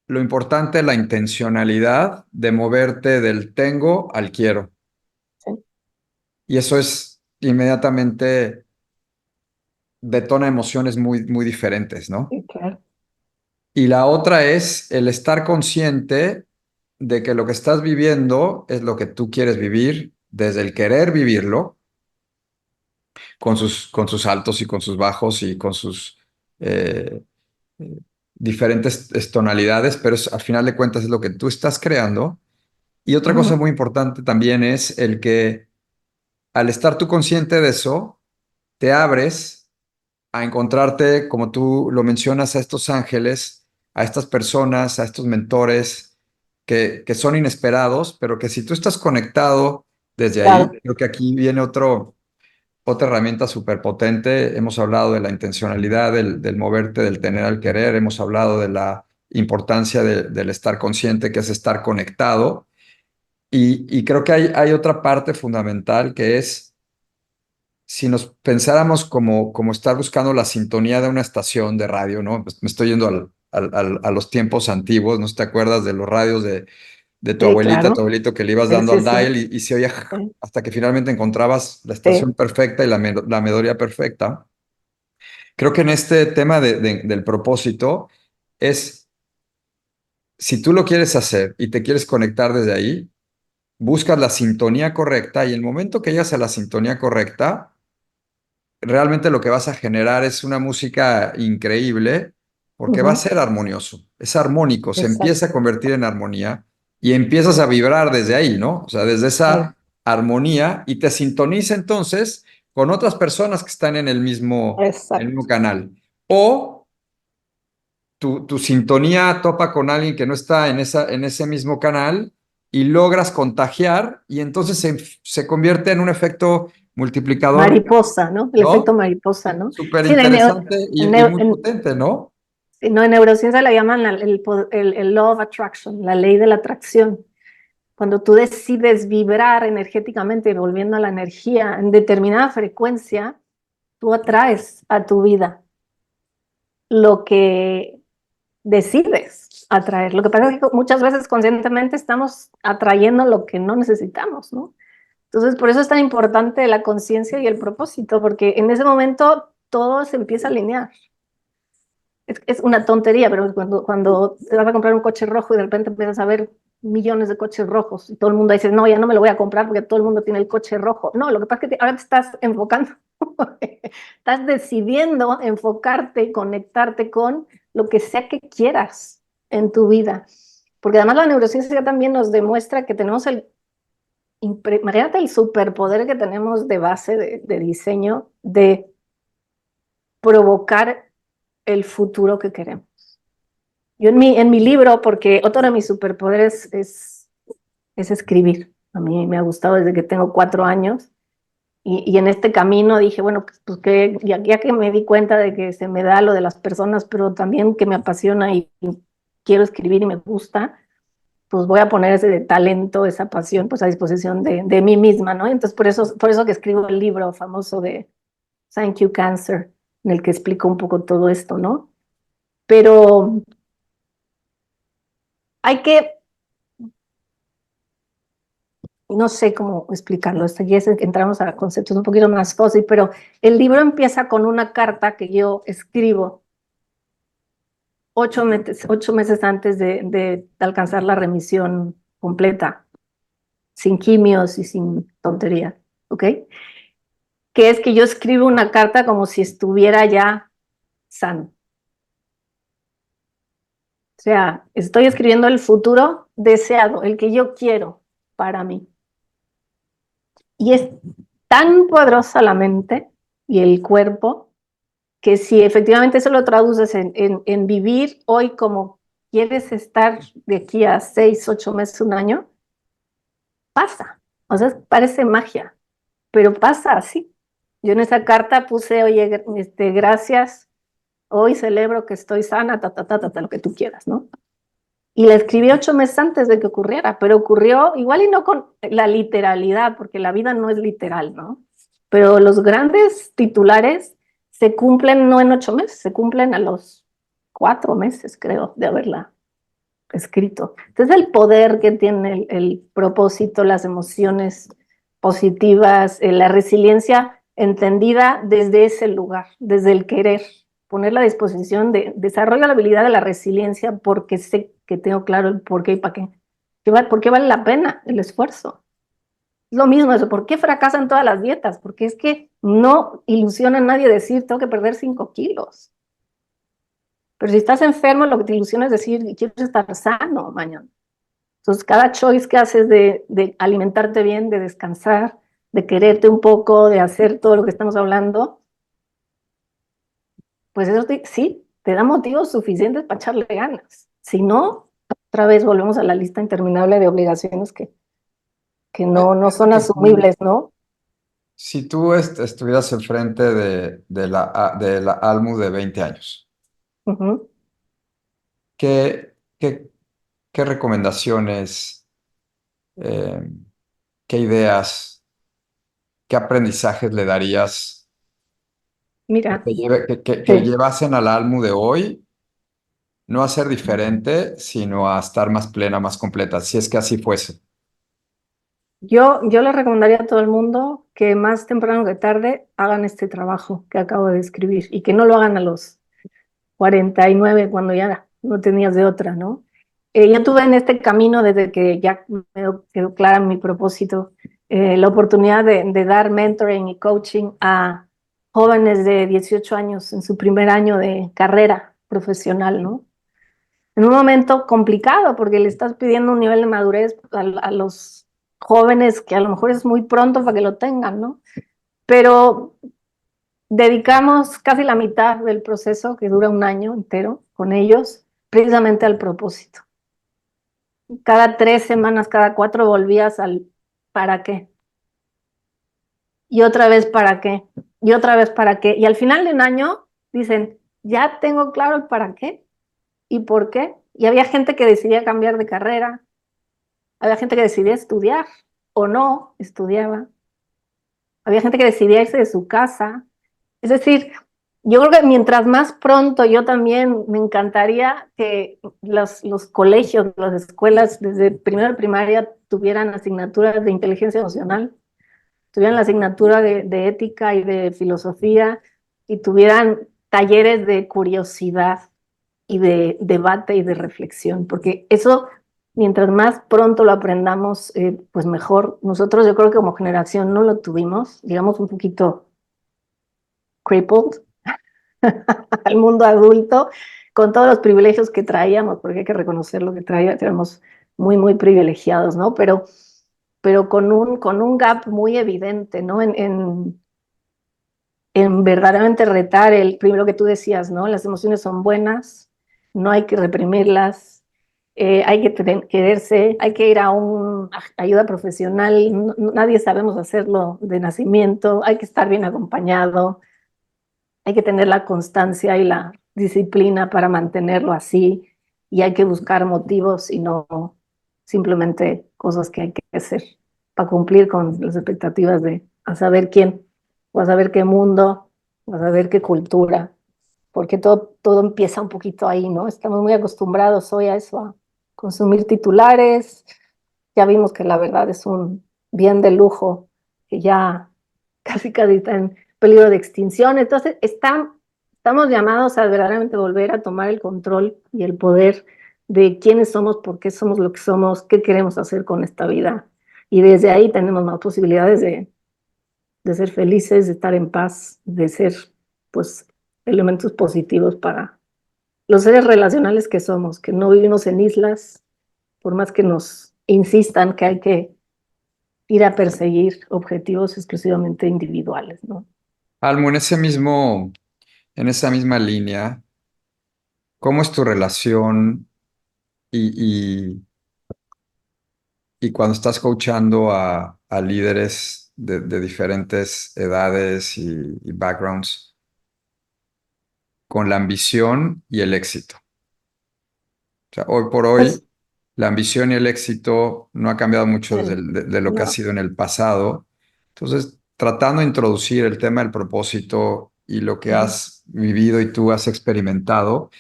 lo importante es la intencionalidad de moverte del tengo al quiero. Sí, Y eso es inmediatamente detona emociones muy, muy diferentes, ¿no? sí, claro. Y la otra es el estar consciente de que lo que estás viviendo es lo que tú quieres vivir, desde el querer vivirlo, con sus altos y con sus bajos y con sus eh, eh, diferentes tonalidades, pero al final de cuentas es lo que tú estás creando. Y otra cosa Ujú. muy importante también es el que al estar tú consciente de eso, te abres a encontrarte, como tú lo mencionas, a estos ángeles, a estas personas, a estos mentores que son inesperados, pero que si tú estás conectado desde ahí, Claro. creo que aquí viene otra herramienta súper potente. Hemos hablado de la intencionalidad, del moverte, del tener al querer, hemos hablado de la importancia del estar consciente, que es estar conectado. Y creo que hay otra parte fundamental que es si nos pensáramos como estar buscando la sintonía de una estación de radio, ¿no? Pues me estoy yendo a los tiempos antiguos, ¿no te acuerdas de los radios de tu Sí, abuelita, tu claro. abuelito, que le ibas Sí, dando al sí, sí. dial y se oía Sí, hasta que finalmente encontrabas la estación sí. perfecta y la melodía perfecta? Creo que en este tema del propósito es, si tú lo quieres hacer y te quieres conectar desde ahí, buscas la sintonía correcta y el momento que llegas a la sintonía correcta, realmente lo que vas a generar es una música increíble porque va a Ujú. ser armonioso, es armónico, se empieza a Exacto. convertir en armonía y empiezas a vibrar desde ahí, ¿no? O sea, desde Sí, esa armonía y te sintoniza entonces con otras personas que están en el mismo exacto. canal. O tu sintonía topa con alguien que no está en ese mismo canal y logras contagiar y entonces se convierte en un efecto multiplicador, Mariposa, ¿no? El efecto ¿no? mariposa, ¿no? Súper Sí, interesante en, y muy potente, ¿no? sí, no, en neurociencia la llaman el law of attraction, la ley de la atracción. Cuando tú decides vibrar energéticamente, volviendo a la energía en determinada frecuencia, tú atraes a tu vida lo que decides atraer. Lo que pasa es que muchas veces conscientemente estamos atrayendo lo que no necesitamos, ¿no? Entonces, por eso es tan importante la conciencia y el propósito, porque en ese momento todo se empieza a alinear. Es una tontería, pero cuando te vas a comprar un coche rojo y de repente empiezas a ver millones de coches rojos y todo el mundo dice, no, ya no me lo voy a comprar porque todo el mundo tiene el coche rojo. No, lo que pasa es que ahora te estás enfocando, estás decidiendo enfocarte, conectarte con lo que sea que quieras en tu vida. Porque además la neurociencia también nos demuestra que tenemos imagínate el superpoder que tenemos de base de diseño de provocar el futuro que queremos. Yo en mi libro, porque otro de mis superpoderes es escribir. A mí me ha gustado desde que tengo 4 años y en este camino dije, bueno, pues que ya que me di cuenta de que se me da lo de las personas, pero también que me apasiona y quiero escribir y me gusta, pues voy a poner ese talento, esa pasión, pues a disposición de mí misma, ¿no? Entonces por eso que escribo el libro famoso de Thank You Cancer, en el que explico un poco todo esto, ¿no? Pero hay que, no sé cómo explicarlo, esto ya es que entramos a conceptos un poquito más fósil, pero el libro empieza con una carta que yo escribo 8 meses antes de alcanzar la remisión completa, sin quimios y sin tonterías, ¿ok? Que es que yo escribo una carta como si estuviera ya sano. O sea, estoy escribiendo el futuro deseado, el que yo quiero para mí. Y es tan poderosa la mente y el cuerpo que si efectivamente eso lo traduces en vivir hoy como quieres estar de aquí a 6, 8 meses, un año, pasa. O sea, parece magia, pero pasa así. Yo en esa carta puse, oye, gracias, hoy celebro que estoy sana, lo que tú quieras, ¿no? Y la escribí 8 meses antes de que ocurriera, pero ocurrió igual y no con la literalidad, porque la vida no es literal, ¿no? Pero los grandes titulares se cumplen no en 8 meses, se cumplen a los 4 meses, creo, de haberla escrito. Entonces el poder que tiene el propósito, las emociones positivas, la resiliencia entendida desde ese lugar, desde el querer, poner la disposición de desarrollo la habilidad de la resiliencia porque sé que tengo claro el por qué y para qué. ¿Por qué vale la pena el esfuerzo? Es lo mismo eso, ¿por qué fracasan todas las dietas? Porque es que no ilusiona a nadie decir, tengo que perder 5 kilos. Pero si estás enfermo, lo que te ilusiona es decir, quiero estar sano mañana. Entonces, cada choice que haces de alimentarte bien, de descansar, de quererte un poco, de hacer todo lo que estamos hablando, pues eso sí, te da motivos suficientes para echarle ganas. Si no, otra vez volvemos a la lista interminable de obligaciones que no Fíjate son que asumibles, ¿no? si tú estuvieras enfrente de la Almu de 20 años, Ujú. ¿qué, qué, qué recomendaciones, eh, qué ideas, qué aprendizajes le darías que, Mira, te lleve, que sí. llevasen al Almu de hoy, no a ser diferente, sino a estar más plena, más completa, si es que así fuese? Yo le recomendaría a todo el mundo que más temprano que tarde hagan este trabajo que acabo de describir y que no lo hagan a los 49 cuando ya no tenías de otra, ¿no? Yo tuve en este camino desde que ya me quedó clara mi propósito, la oportunidad de dar mentoring y coaching a jóvenes de 18 años en su primer año de carrera profesional, ¿no? En un momento complicado porque le estás pidiendo un nivel de madurez a los jóvenes que a lo mejor es muy pronto para que lo tengan, ¿no? Pero dedicamos casi la mitad del proceso, que dura un año entero, con ellos, precisamente al propósito. cada 3 semanas, cada 4 volvías al ¿para qué? Y otra vez ¿para qué? Y otra vez ¿para qué? Y al final de un año dicen, ya tengo claro el para qué y por qué. Y había gente que decidía cambiar de carrera, había gente que decidía estudiar o no estudiaba, había gente que decidía irse de su casa. Es decir, yo creo que mientras más pronto, yo también me encantaría que los colegios, las escuelas, desde primero de primaria, tuvieran asignaturas de inteligencia emocional, tuvieran la asignatura de ética y de filosofía y tuvieran talleres de curiosidad y de debate y de reflexión, porque eso, mientras más pronto lo aprendamos, pues mejor. Nosotros yo creo que como generación no lo tuvimos, digamos un poquito crippled al mundo adulto, con todos los privilegios que traíamos, porque hay que reconocer lo que traíamos, éramos muy, muy privilegiados, ¿no? Pero con un gap muy evidente, ¿no? En verdaderamente retar el, primero que tú decías, ¿no? Las emociones son buenas, no hay que reprimirlas, hay que quererse, hay que ir a una ayuda profesional, nadie sabemos hacerlo de nacimiento, hay que estar bien acompañado, hay que tener la constancia y la disciplina para mantenerlo así y hay que buscar motivos y no simplemente cosas que hay que hacer para cumplir con las expectativas de a saber quién, o a saber qué mundo, o a saber qué cultura, porque todo empieza un poquito ahí, ¿no? Estamos muy acostumbrados hoy a eso, a consumir titulares, ya vimos que la verdad es un bien de lujo que ya casi está en peligro de extinción. Entonces, estamos llamados a verdaderamente volver a tomar el control y el poder de quiénes somos, por qué somos lo que somos, qué queremos hacer con esta vida. Y desde ahí tenemos más posibilidades de ser felices, de estar en paz, de ser, pues, elementos positivos para los seres relacionales que somos, que no vivimos en islas, por más que nos insistan que hay que ir a perseguir objetivos exclusivamente individuales, ¿no? Almo, en esa misma línea, ¿cómo es tu relación y, y cuando estás coachando a líderes de diferentes edades y backgrounds con la ambición y el éxito? O sea, hoy por hoy, Pues, la ambición y el éxito no ha cambiado mucho desde de lo que ha no. sido en el pasado. Entonces, tratando de introducir el tema del propósito y lo que Ujú. has vivido y tú has experimentado,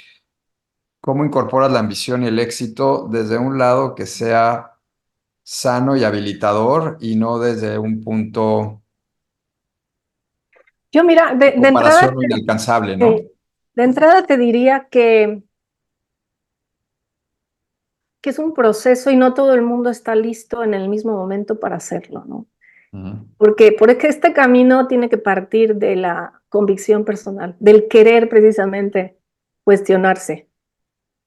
¿cómo incorporas la ambición y el éxito desde un lado que sea sano y habilitador y no desde un punto Yo mira, de comparación o inalcanzable, ¿no? eh, de entrada te diría que es un proceso y no todo el mundo está listo en el mismo momento para hacerlo, ¿no? Ujú. Porque este camino tiene que partir de la convicción personal, del querer precisamente cuestionarse.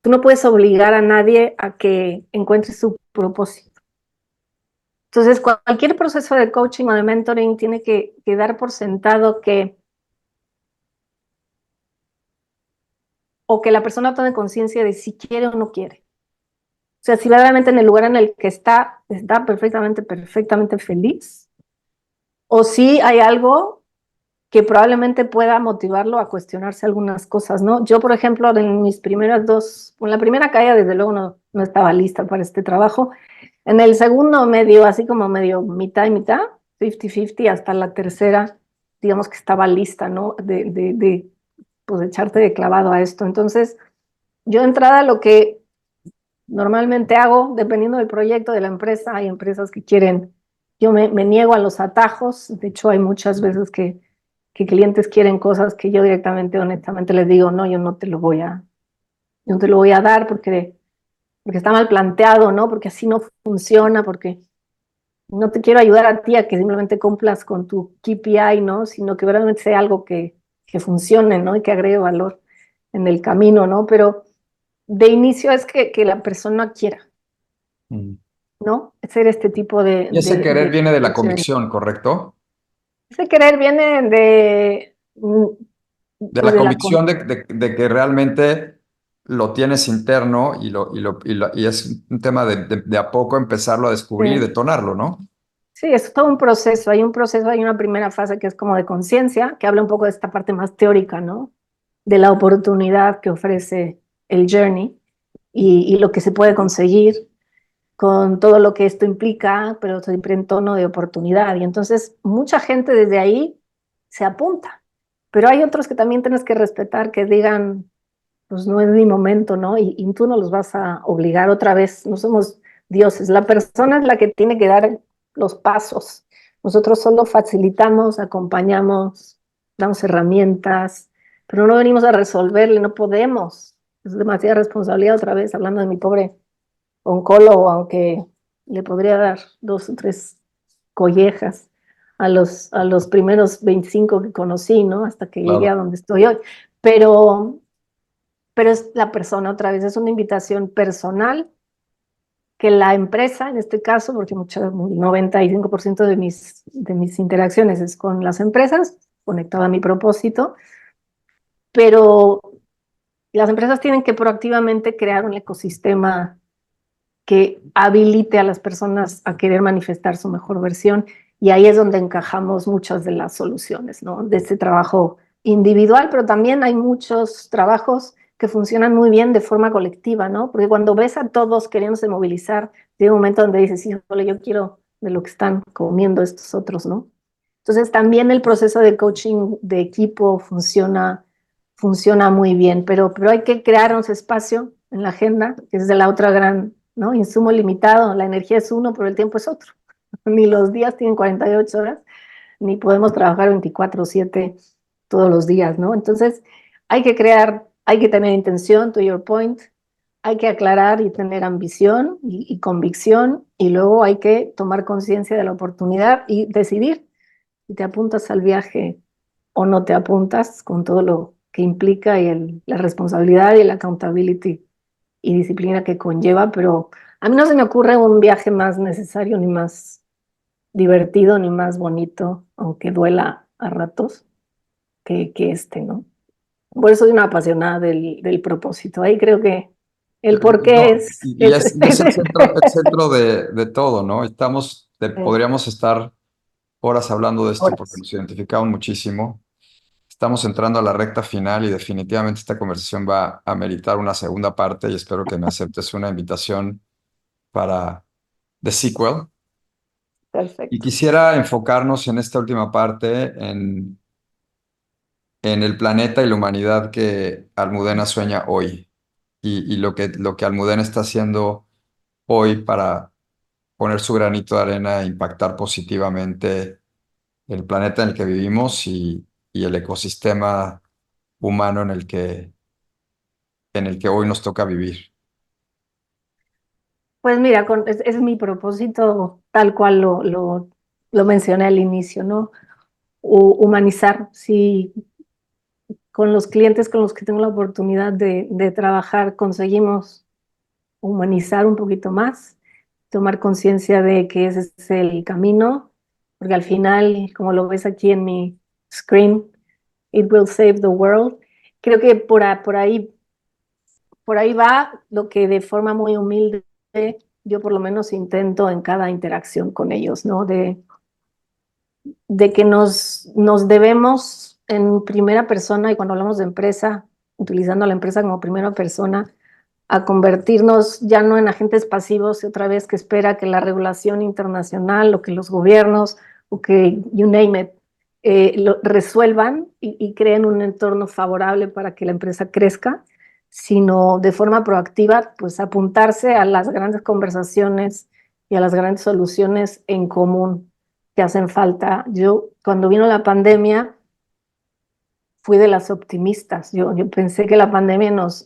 Tú no puedes obligar a nadie a que encuentre su propósito. Entonces, cualquier proceso de coaching o de mentoring tiene que dar por sentado que o que la persona tome conciencia de si quiere o no quiere. O sea, si verdaderamente en el lugar en el que está perfectamente, perfectamente feliz, o si hay algo que probablemente pueda motivarlo a cuestionarse algunas cosas, ¿no? Yo, por ejemplo, en mis primeras dos, en la primera caída, desde luego no estaba lista para este trabajo. En el segundo medio, así como medio mitad y mitad, 50-50, hasta la tercera, digamos que estaba lista, ¿no? Pues echarte de clavado a esto. Entonces, yo de entrada lo que normalmente hago, dependiendo del proyecto de la empresa, hay empresas que quieren, yo me niego a los atajos, de hecho hay muchas veces que clientes quieren cosas que yo directamente, honestamente les digo, no, yo no te lo voy a dar porque está mal planteado, ¿no? Porque así no funciona, porque no te quiero ayudar a ti a que simplemente cumplas con tu KPI, ¿no? Sino que realmente sea algo que funcione, ¿no? Y que agregue valor en el camino, ¿no? Pero de inicio es que la persona quiera, Mm. ¿no? Hacer este tipo Y ese querer de viene de la acciones. convicción, ¿correcto? Ese querer viene De pues la de la convicción de que realmente lo tienes interno y es un tema de a poco empezarlo a descubrir y Sí. detonarlo, ¿no? Sí, es todo un proceso. Hay un proceso, hay una primera fase que es como de conciencia, que habla un poco de esta parte más teórica, ¿no? De la oportunidad que ofrece el journey y lo que se puede conseguir con todo lo que esto implica, pero siempre en tono de oportunidad. Y entonces mucha gente desde ahí se apunta, pero hay otros que también tienes que respetar, que digan, pues no es mi momento, ¿no? Y tú no los vas a obligar otra vez, no somos dioses, la persona es la que tiene que dar los pasos. Nosotros solo facilitamos, acompañamos, damos herramientas, pero no venimos a resolverle, no podemos. Es demasiada responsabilidad otra vez, hablando de mi pobre oncólogo, aunque le podría dar 2 o 3 collejas a los primeros 25 que conocí, ¿no? Hasta que llegué a Claro. donde estoy hoy. Pero pero es la persona otra vez, es una invitación personal que la empresa, en este caso, porque mucho, 95% de mis interacciones es con las empresas, conectado a mi propósito, pero las empresas tienen que proactivamente crear un ecosistema que habilite a las personas a querer manifestar su mejor versión y ahí es donde encajamos muchas de las soluciones, ¿no? De este trabajo individual, pero también hay muchos trabajos que funcionan muy bien de forma colectiva, ¿no? Porque cuando ves a todos queriéndose movilizar, llega un momento donde dices, híjole, yo quiero de lo que están comiendo estos otros, ¿no? Entonces también el proceso de coaching de equipo funciona muy bien, pero hay que crear un espacio en la agenda, que es de la otra gran, ¿no? Insumo limitado, la energía es uno, pero el tiempo es otro. Ni los días tienen 48 horas, ni podemos trabajar 24/7 todos los días, ¿no? Entonces, hay que crear, hay que tener intención, to your point, hay que aclarar y tener ambición y convicción, y luego hay que tomar conciencia de la oportunidad y decidir si te apuntas al viaje o no te apuntas con todo lo que implica y la responsabilidad y el accountability y disciplina que conlleva, pero a mí no se me ocurre un viaje más necesario, ni más divertido, ni más bonito, aunque duela a ratos, que este, ¿no? Por eso soy una apasionada del propósito. Ahí creo que el por qué No, y es el centro de todo, ¿no? Podríamos estar horas hablando de esto porque horas. nos identificamos muchísimo. Estamos entrando a la recta final y definitivamente esta conversación va a meritar una segunda parte y espero que me aceptes una invitación para The Sequel. Y Perfecto. quisiera enfocarnos en esta última parte, en el planeta y la humanidad que Almudena sueña hoy y lo que Almudena está haciendo hoy para poner su granito de arena e impactar positivamente el planeta en el que vivimos y el ecosistema humano en el que hoy nos toca vivir. Pues mira, es mi propósito tal cual lo mencioné al inicio, ¿no? Humanizar, sí, con los clientes con los que tengo la oportunidad de trabajar, conseguimos humanizar un poquito más, tomar conciencia de que ese es el camino, porque al final, como lo ves aquí en mi screen, it will save the world. Creo que por ahí va lo que de forma muy humilde yo por lo menos intento en cada interacción con ellos, ¿no? De que nos debemos en primera persona, y cuando hablamos de empresa, utilizando a la empresa como primera persona, a convertirnos ya no en agentes pasivos, otra vez que espera que la regulación internacional o que los gobiernos o que you name it, lo resuelvan y creen un entorno favorable para que la empresa crezca, sino de forma proactiva, pues apuntarse a las grandes conversaciones y a las grandes soluciones en común que hacen falta. Yo, cuando vino la pandemia, fui de las optimistas. Yo pensé que la pandemia nos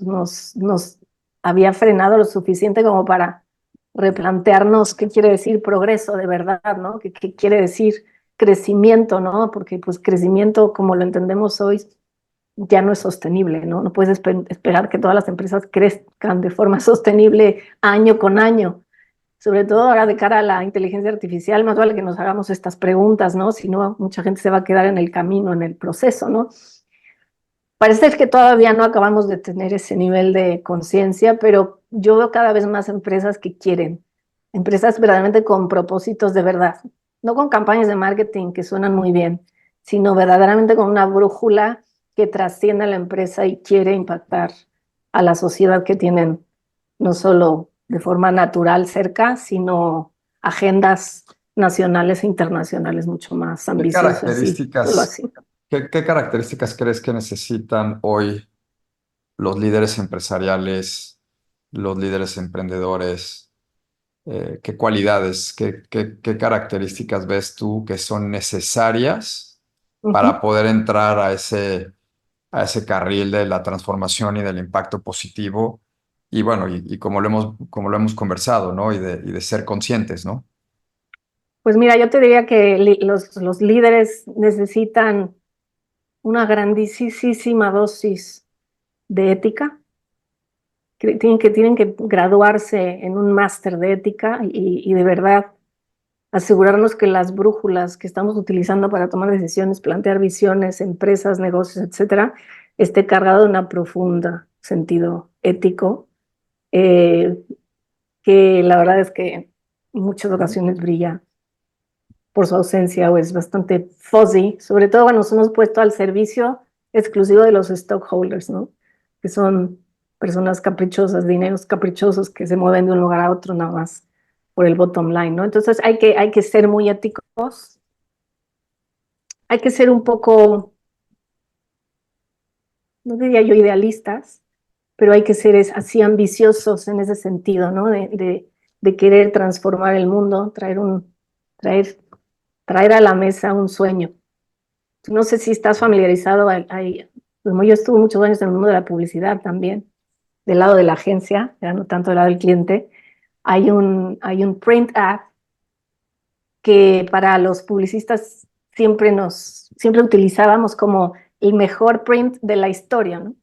había frenado lo suficiente como para replantearnos qué quiere decir progreso de verdad, ¿no? ¿Qué quiere decir crecimiento, ¿no? Porque pues crecimiento como lo entendemos hoy ya no es sostenible, ¿no? No puedes esperar que todas las empresas crezcan de forma sostenible año con año. Sobre todo ahora de cara a la inteligencia artificial, más vale que nos hagamos estas preguntas, ¿no? Si no, mucha gente se va a quedar en el camino, en el proceso, ¿no? Parece que todavía no acabamos de tener ese nivel de conciencia, pero yo veo cada vez más empresas que quieren, empresas verdaderamente con propósitos de verdad, no con campañas de marketing que suenan muy bien, sino verdaderamente con una brújula que trascienda a la empresa y quiere impactar a la sociedad que tienen no solo de forma natural cerca, sino agendas nacionales e internacionales mucho más ¿Qué ambiciosas y solo características, así. qué características crees que necesitan hoy los líderes empresariales, los líderes emprendedores? ¿Qué cualidades, qué características ves tú que son necesarias para Ujú. poder entrar a ese carril de la transformación y del impacto positivo? Y bueno, y como lo hemos conversado, ¿no? Y de ser conscientes, ¿no? Pues mira, yo te diría que los líderes necesitan una grandísima dosis de ética, que tienen que graduarse en un máster de ética y de verdad asegurarnos que las brújulas que estamos utilizando para tomar decisiones, plantear visiones, empresas, negocios, etcétera, esté cargado de un profundo sentido ético, eh, que la verdad es que en muchas ocasiones brilla por su ausencia o es bastante fuzzy, sobre todo cuando nos hemos puesto al servicio exclusivo de los stockholders, ¿no? Que son personas caprichosas, dineros caprichosos que se mueven de un lugar a otro nada más por el bottom line, ¿no? Entonces hay que ser muy éticos, hay que ser un poco, no diría yo idealistas, pero hay que ser así ambiciosos en ese sentido, ¿no? De querer transformar el mundo, traer, traer a la mesa un sueño. No sé si estás familiarizado, como yo estuve muchos años en el mundo de la publicidad también, del lado de la agencia, ya no tanto del lado del cliente, hay un print ad que para los publicistas siempre utilizábamos como el mejor print de la historia, ¿no?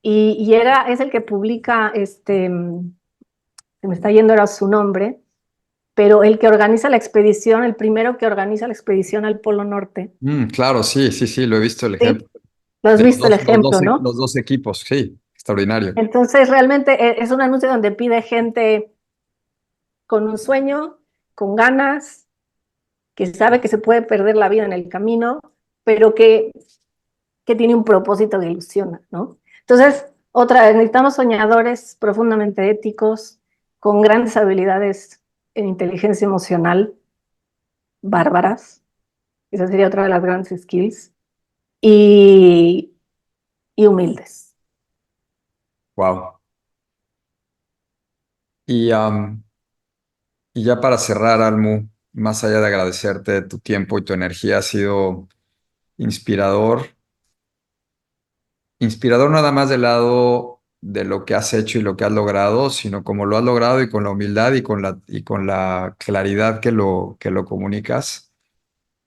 Es el que publica, se me está yendo ahora su nombre, pero el que organiza la expedición, el primero que organiza la expedición al Polo Norte. Claro, sí, sí, sí, lo he visto el ejemplo. Sí, lo has De visto el ejemplo, ¿no? los dos equipos, sí, extraordinario. Entonces, realmente es un anuncio donde pide gente con un sueño, con ganas, que sabe que se puede perder la vida en el camino, pero que tiene un propósito que ilusiona, ¿no? Entonces, otra vez, necesitamos soñadores profundamente éticos, con grandes habilidades en inteligencia emocional, bárbaras, esa sería otra de las grandes skills, y, y humildes. Wow. Y, y ya para cerrar, Almu, más allá de agradecerte tu tiempo y tu energía, ha sido inspirador. Inspirador nada más del lado de lo que has hecho y lo que has logrado, sino como lo has logrado y con la humildad y con la claridad que lo comunicas.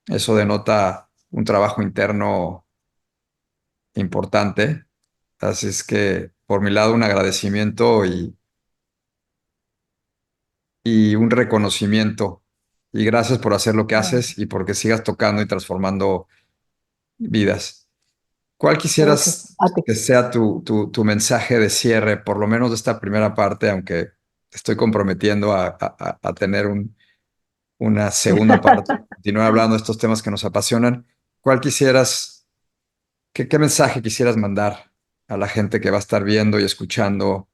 Eso denota un trabajo interno importante. Así es que, por mi lado, un agradecimiento y un reconocimiento. Y gracias por hacer lo que haces y porque sigas tocando y transformando vidas. ¿Cuál Gracias quisieras a ti. que sea tu mensaje de cierre, por lo menos de esta primera parte, aunque te estoy comprometiendo a tener una segunda parte, continuar hablando de estos temas que nos apasionan? ¿Cuál quisieras, qué mensaje quisieras mandar a la gente que va a estar viendo y escuchando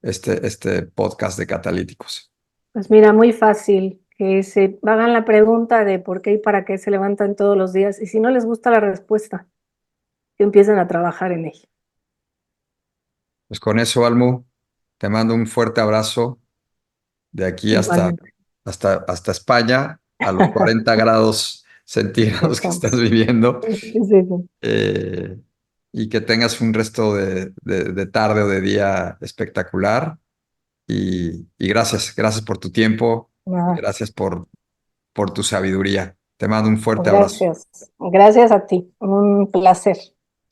este podcast de Catalíticos? Pues mira, muy fácil, que se hagan la pregunta de por qué y para qué se levantan todos los días y si no les gusta la respuesta, que empiecen a trabajar en ella. Pues con eso, Almu, te mando un fuerte abrazo de aquí Igualmente. hasta España, a los 40 grados centígrados que estás Estamos. viviendo, Sí, sí, sí. eh, y que tengas un resto de tarde o de día espectacular. Y gracias, gracias por tu tiempo, Nada, gracias por tu sabiduría. Te mando un fuerte abrazo. gracias. Gracias a ti. Un placer.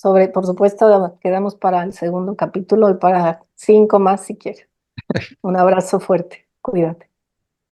Por supuesto, quedamos para el segundo capítulo y para 5 más si quieres. Un abrazo fuerte. Cuídate.